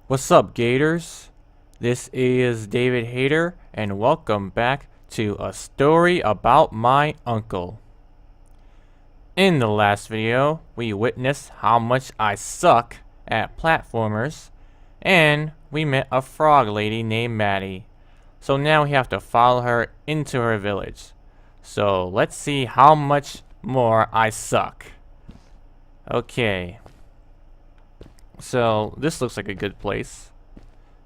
What's up, Gators? This is David Hayder, and welcome back to a story about my uncle. In the last video, we witnessed how much I suck at platformers, and we met a frog lady named Maddie. So now we have to follow her into her village. So let's see how much more I suck. Okay. So this looks like a good place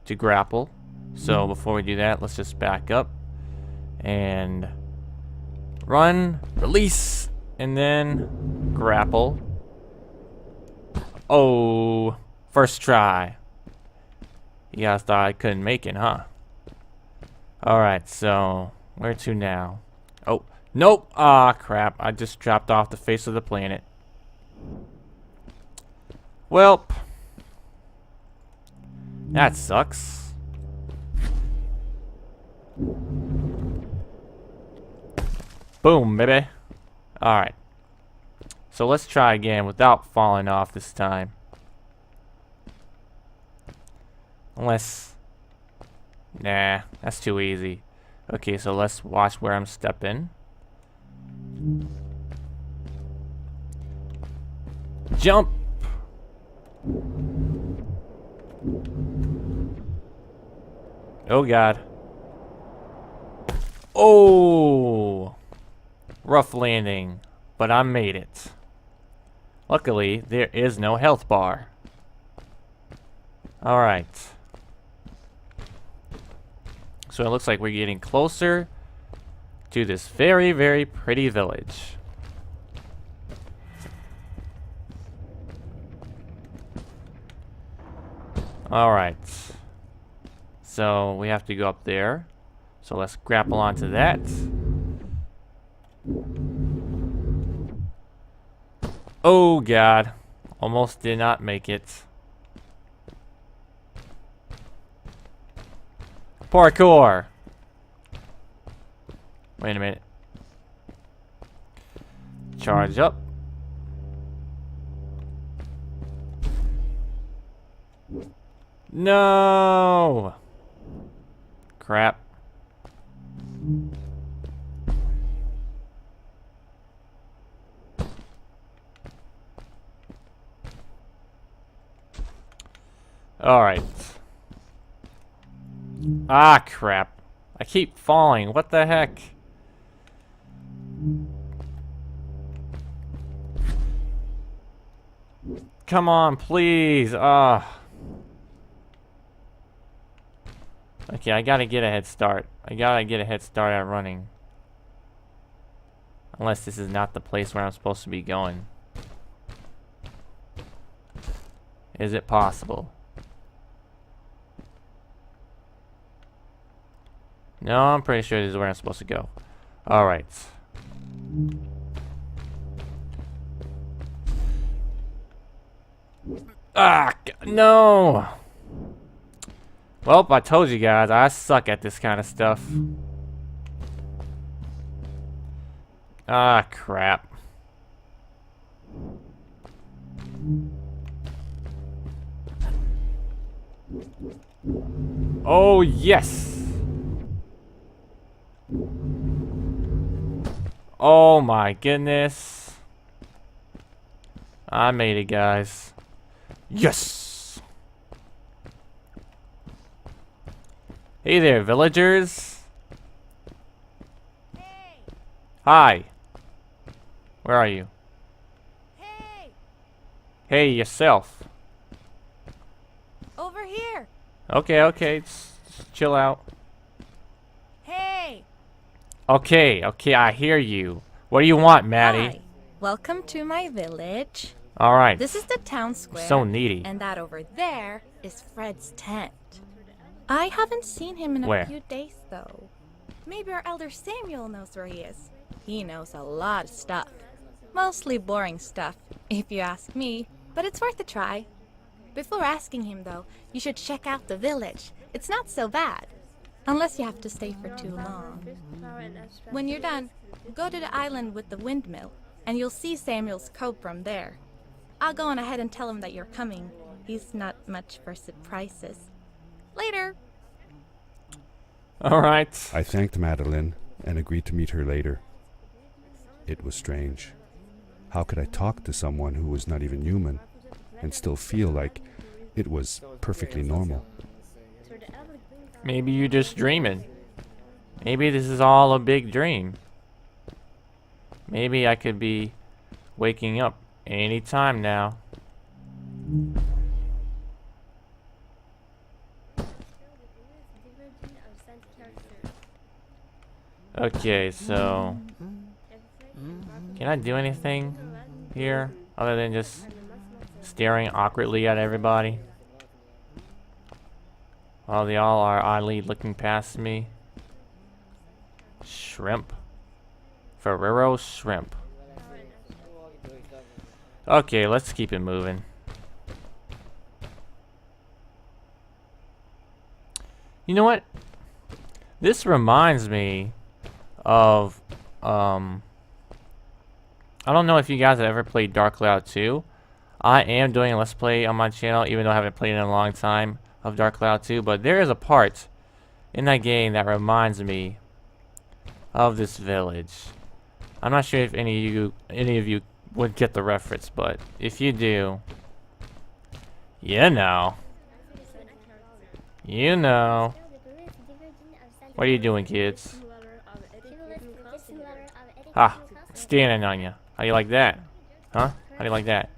to grapple. So before we do that, let's just back up and run, release, and then grapple. Oh, first try. You guys thought I couldn't make it, huh? Alright, so where to now? Oh, nope. Ah, crap. I just dropped off the face of the planet. Welp. That sucks. Boom, baby. Alright. So let's try again without falling off this time. Unless... Nah, that's too easy. Okay, so let's watch where I'm stepping. Jump! Oh god. Oh! Rough landing, but I made it. Luckily, there is no health bar. Alright. So it looks like we're getting closer to this very, very pretty village. Alright. So we have to go up there. So let's grapple onto that. Oh god. Almost did not make it. Parkour! Wait a minute. Charge up. No! Crap. Alright. Ah, crap. I keep falling. What the heck? Come on, please. Ah. Okay, I gotta get a head start. I gotta get a head start at running. Unless this is not the place where I'm supposed to be going. Is it possible? No, I'm pretty sure this is where I'm supposed to go. Alright. Ah, no! Well, I told you guys, I suck at this kind of stuff. Ah, crap. Oh, yes! Oh my goodness. I made it, guys. Yes! Hey there, villagers. Hey! Hi. Where are you? Hey! Hey, yourself. Over here! Okay, okay, just chill out. Hey! Okay, okay, I hear you. What do you want, Maddie? Hi. Welcome to my village. Alright. This is the town square. So needy. And that over there is Fred's tent. I haven't seen him in a Where? few days, though. Maybe our elder Samuel knows where he is. He knows a lot of stuff. Mostly boring stuff, if you ask me. But it's worth a try. Before asking him, though, you should check out the village. It's not so bad. Unless you have to stay for too long. When you're done, go to the island with the windmill, and you'll see Samuel's cove from there. I'll go on ahead and tell him that you're coming. He's not much for surprises. Later. Alright. I thanked Madeline and agreed to meet her later. It was strange. How could I talk to someone who was not even human and still feel like it was perfectly normal? Maybe you're just dreaming. Maybe this is all a big dream. Maybe I could be waking up any time now. Okay, so can I do anything here other than just staring awkwardly at everybody while they all are oddly looking past me? Shrimp. Ferrero shrimp. Okay, let's keep it moving. You know what? This reminds me of I don't know if you guys have ever played Dark Cloud 2. I am doing a Let's Play on my channel, even though I haven't played in a long time, of Dark Cloud 2. But there is a part in that game that reminds me of this village. I'm not sure if any of you would get the reference, but if you do, you know. You know. What are you doing, kids? Ah, standing on you. How do you like that? Huh? How do you like that?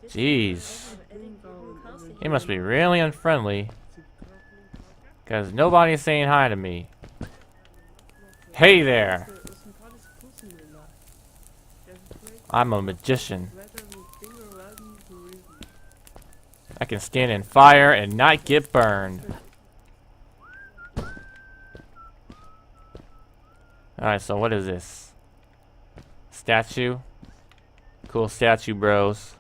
Jeez. He must be really unfriendly, because nobody's saying hi to me. Hey there! I'm a magician. I can stand in fire and not get burned. Alright, so what is this? Statue? Cool statue, bros.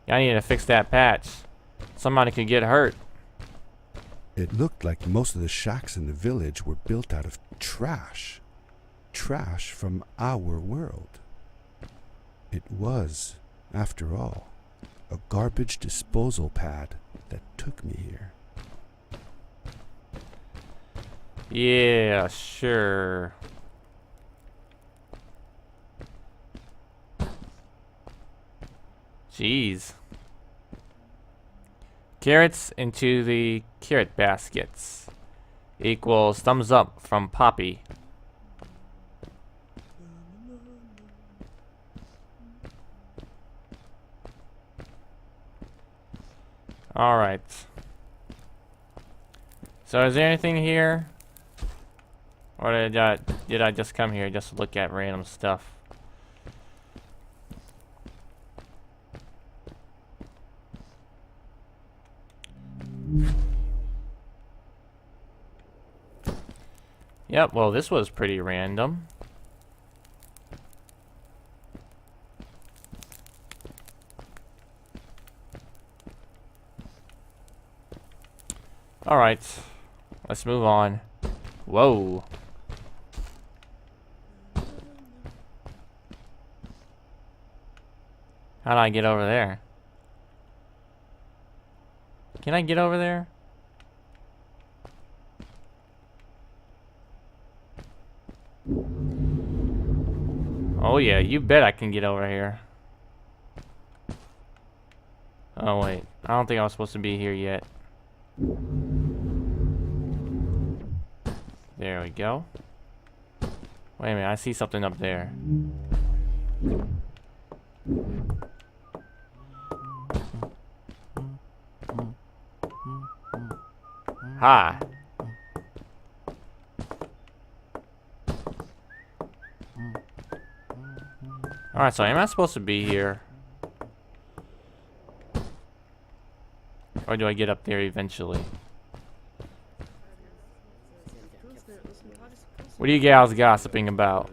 Yeah, I need to fix that patch. Somebody could get hurt. It looked like most of the shacks in the village were built out of trash. Trash from our world. It was, after all, a garbage disposal pad that took me here. Yeah, sure. Jeez. Carrots into the carrot baskets equals thumbs up from Poppy. Alright. So is there anything here? Or did I just come here just to look at random stuff? Yep, well this was pretty random. Alright, let's move on. Whoa. How do I get over there? Can I get over there? Oh yeah, you bet I can get over here. Oh wait, I don't think I was supposed to be here yet. There we go. Wait a minute, I see something up there. Hi. Alright, so am I supposed to be here? Or do I get up there eventually? What are you gals gossiping about?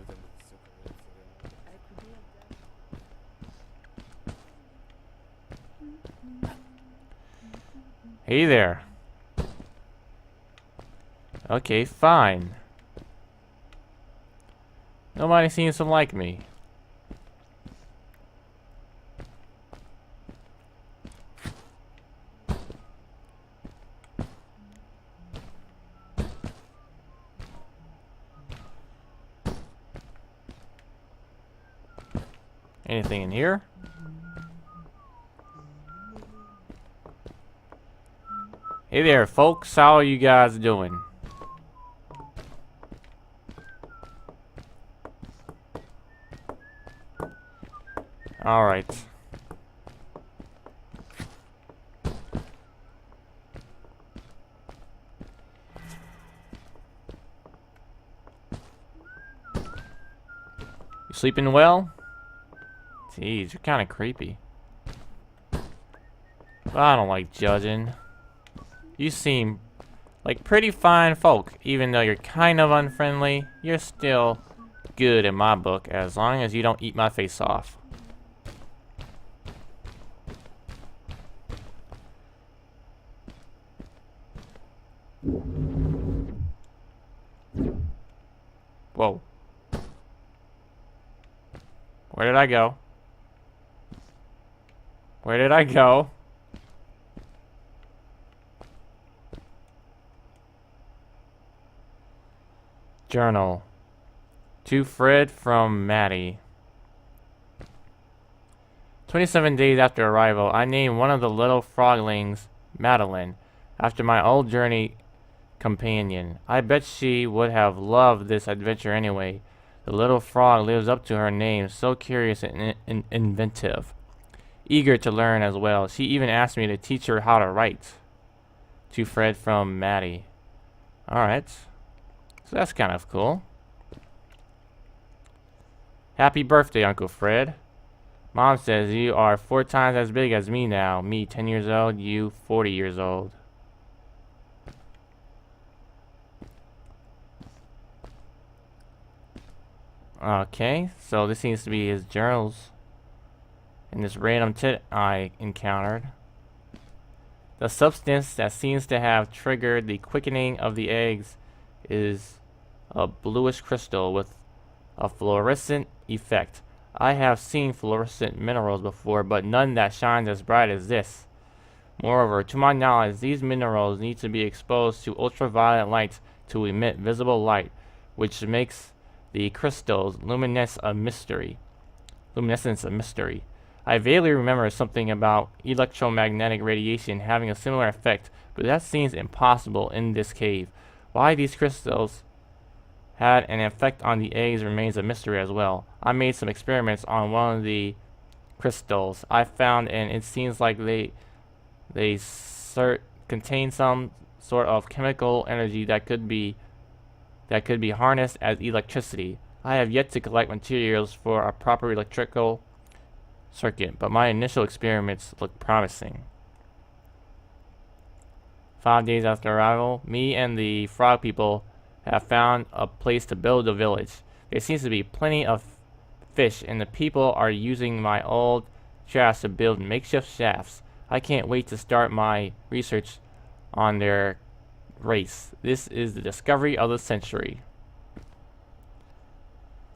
Hey there. Okay, fine. Nobody seems to like me. Anything in here? Hey there, folks. How are you guys doing? Alright. You sleeping well? Jeez, you're kind of creepy. But I don't like judging. You seem like pretty fine folk. Even though you're kind of unfriendly, you're still good in my book as long as you don't eat my face off. Whoa. Where did I go? Where did I go? Journal. To Fred from Maddie. 27 days after arrival, I named one of the little froglings Madeline, after my old journey companion. I bet she would have loved this adventure anyway. The little frog lives up to her name, so curious and inventive. Eager to learn as well. She even asked me to teach her how to write. To Fred from Maddie. Alright. So that's kind of cool. Happy birthday, Uncle Fred. Mom says you are 4 times as big as me now. Me 10 years old, you 40 years old. Okay, so this seems to be his journals. And this random tit I encountered. The substance that seems to have triggered the quickening of the eggs is a bluish crystal with a fluorescent effect. I have seen fluorescent minerals before, but none that shines as bright as this. Moreover, to my knowledge, these minerals need to be exposed to ultraviolet light to emit visible light, which makes the crystal's luminescence a mystery. I vaguely remember something about electromagnetic radiation having a similar effect, but that seems impossible in this cave. Why these crystals had an effect on the eggs remains a mystery as well. I made some experiments on one of the crystals I found, and it seems like they contain some sort of chemical energy that could be harnessed as electricity. I have yet to collect materials for a proper electrical circuit, but my initial experiments look promising. 5 days after arrival, me and the frog people have found a place to build a village. There seems to be plenty of fish, and the people are using my old trash to build makeshift shafts. I can't wait to start my research on their race. This is the discovery of the century.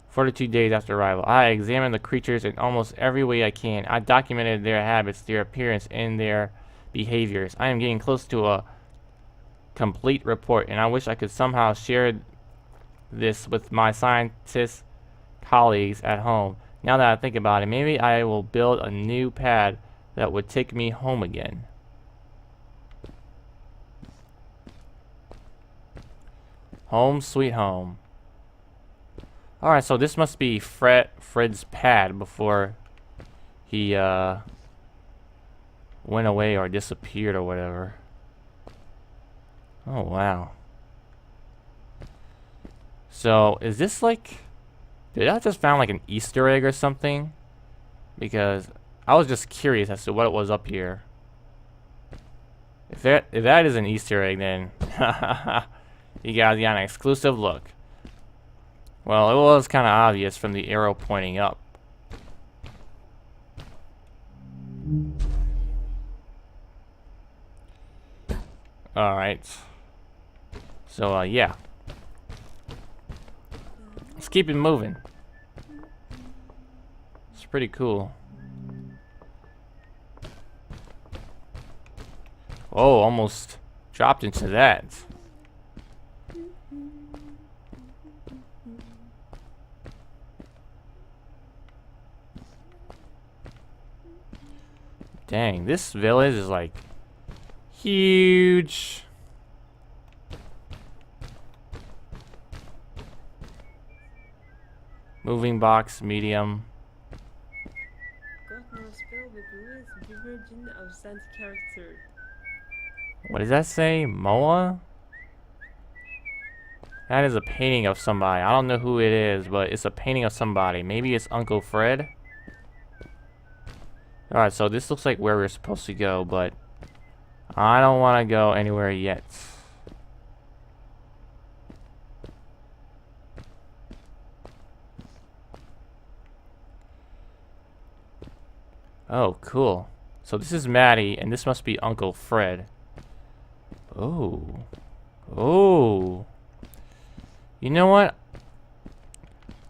42 days after arrival, I examined the creatures in almost every way I can. I documented their habits, their appearance, and their behaviors. I am getting close to a complete report, and I wish I could somehow share this with my scientist colleagues at home. Now that I think about it, maybe I will build a new pad that would take me home again. Home sweet home. Alright, so this must be Fred's pad before he went away or disappeared or whatever. Oh, wow. So, is this like... Did I just found like an Easter egg or something? Because I was just curious as to what it was up here. If that is an Easter egg, then you guys got an exclusive look. Well, it was kind of obvious from the arrow pointing up. Alright. So, yeah. Let's keep it moving. pretty cool. Oh, almost dropped into that. Dang, this village is like huge. Moving box, medium. Got no spell, but who is virgin of Santi character? What does that say? Moa? That is a painting of somebody. I don't know who it is, but it's a painting of somebody. Maybe it's Uncle Fred. Alright, so this looks like where we're supposed to go, but I don't want to go anywhere yet. Oh, cool. So this is Maddie, and this must be Uncle Fred. Oh. Oh. You know what?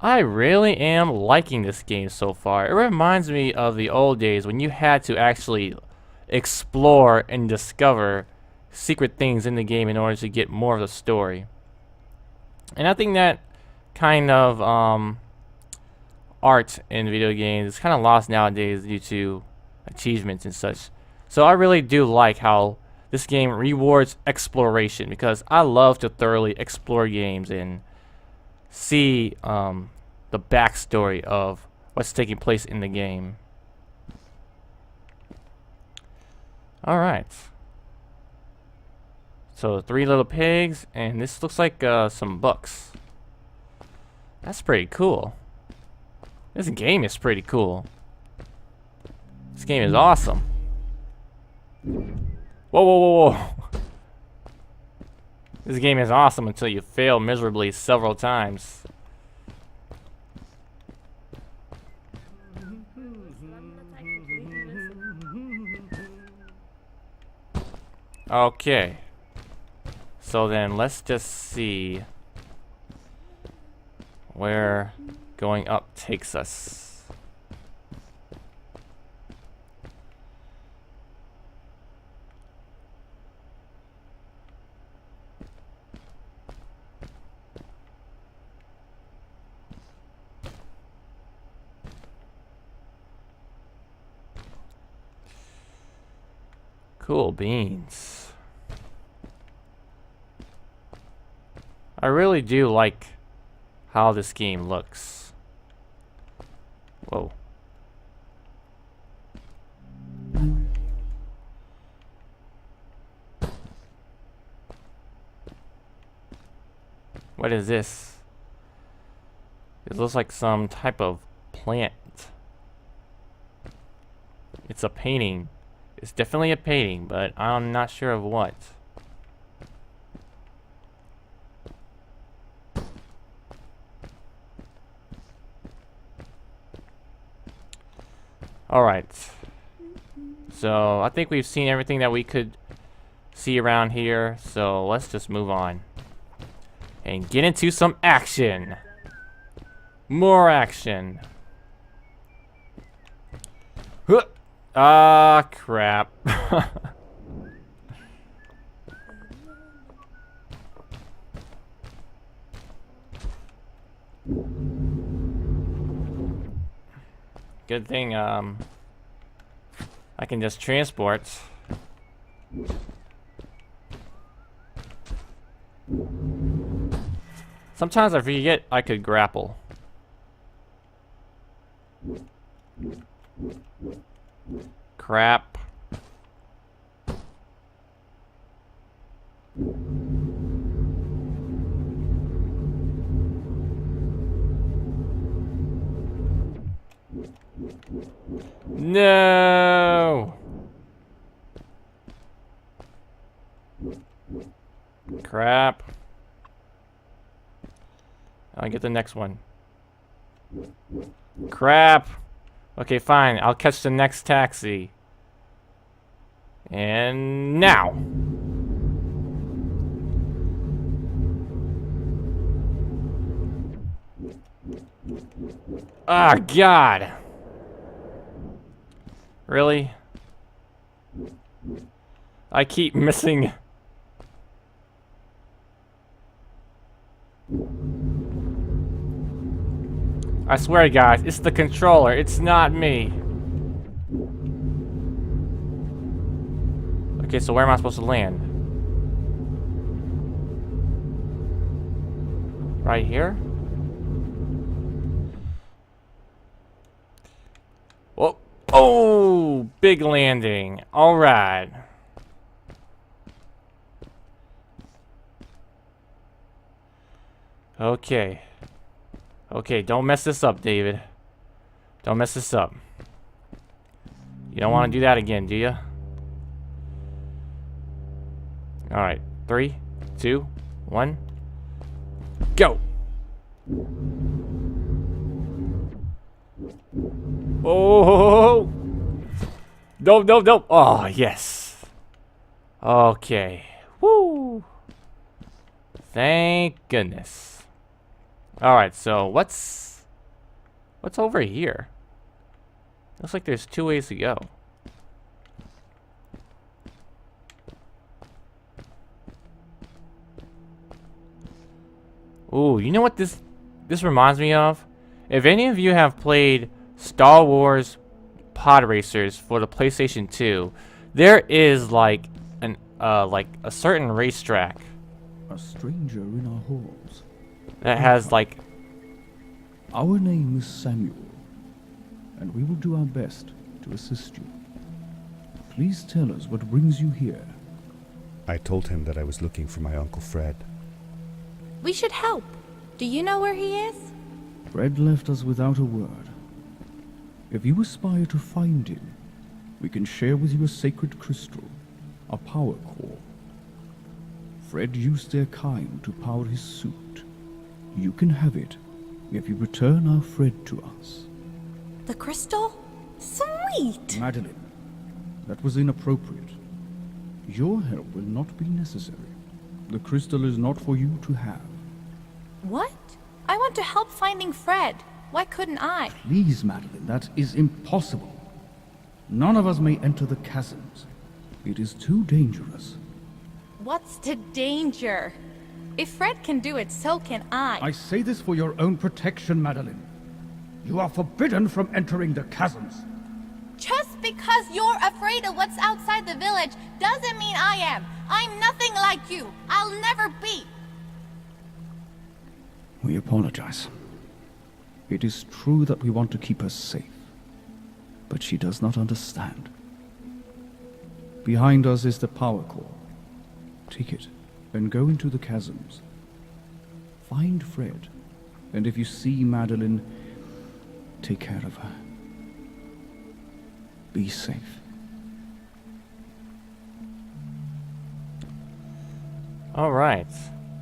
I really am liking this game so far. It reminds me of the old days when you had to actually explore and discover secret things in the game in order to get more of the story. And I think that kind of art in video games is kind of lost nowadays due to achievements and such. So I really do like how this game rewards exploration, because I love to thoroughly explore games and see the backstory of what's taking place in the game. Alright. So 3 little pigs, and this looks like some books. That's pretty cool. This game is pretty cool. This game is awesome. Whoa, whoa, whoa, whoa. This game is awesome until you fail miserably several times. Okay. So then let's just see where going up takes us. Cool beans. I really do like how this game looks. Whoa. What is this? It looks like some type of plant. It's a painting. It's definitely a painting, but I'm not sure of what. Alright. So, I think we've seen everything that we could see around here, so let's just move on. And get into some action! More action! Huh. Ah, crap. Good thing, I can just transport. Sometimes I forget I could grapple. Crap. No. Crap. I'll get the next one. Crap. Okay, fine. I'll catch the next taxi. And now. Ah, God. Really? I keep missing. I swear, guys, it's the controller. It's not me. Okay, so where am I supposed to land? Right here? Oh, oh, big landing. All right. Okay. Okay, don't mess this up, David. Don't mess this up. You don't want to do that again, do you? Alright, 3, 2, 1, go! Oh! No, no, no! Oh, yes! Okay. Woo! Thank goodness. Alright, so what's over here? Looks like there's 2 ways to go. Ooh, you know what this reminds me of? If any of you have played Star Wars Pod Racers for the PlayStation 2, there is like a certain racetrack A stranger in our halls. that has like Our name is Samuel, and we will do our best to assist you. Please tell us what brings you here. I told him that I was looking for my Uncle Fred. We should help. Do you know where he is? Fred left us without a word. If you aspire to find him, we can share with you a sacred crystal, a power core. Fred used their kind to power his suit. You can have it if you return our Fred to us. The crystal? Sweet! Madeline, that was inappropriate. Your help will not be necessary. The crystal is not for you to have. What? I want to help finding Fred. Why couldn't I? Please, Madeline, that is impossible. None of us may enter the chasms. It is too dangerous. What's the danger? If Fred can do it, so can I. I say this for your own protection, Madeline. You are forbidden from entering the chasms. Just because you're afraid of what's outside the village doesn't mean I am. I'm nothing like you. I'll never be. We apologize. It is true that we want to keep her safe, but she does not understand. Behind us is the power core. Take it and go into the chasms. Find Fred, and if you see Madeline, take care of her. Be safe. Alright.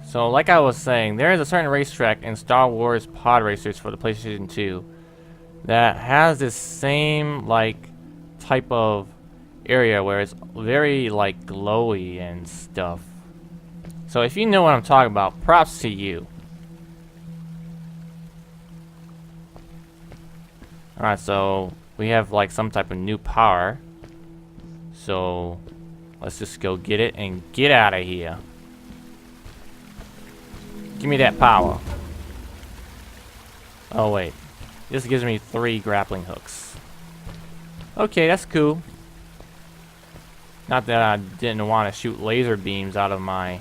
So like I was saying, there is a certain racetrack in Star Wars Pod Racers for the PlayStation 2 that has this same like type of area where it's very like glowy and stuff. So if you know what I'm talking about, props to you. Alright, so we have like some type of new power. So let's just go get it and get out of here. Give me that power. Oh wait. This gives me 3 grappling hooks. Okay, that's cool. Not that I didn't want to shoot laser beams out of my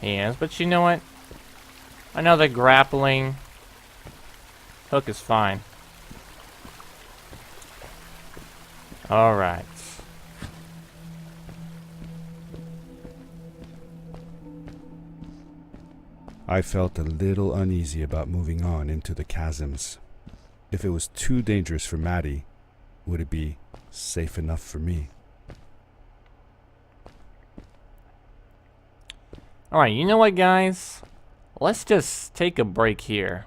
hands, but you know what? Another grappling hook is fine. Alright. I felt a little uneasy about moving on into the chasms. If it was too dangerous for Maddie, would it be safe enough for me? Alright, you know what, guys? Let's just take a break here.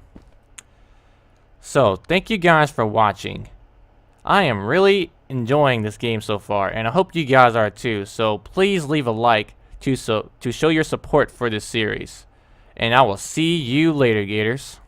So, thank you guys for watching. I am really enjoying this game so far, and I hope you guys are too. So, please leave a like to show your support for this series. And I will see you later, Gators.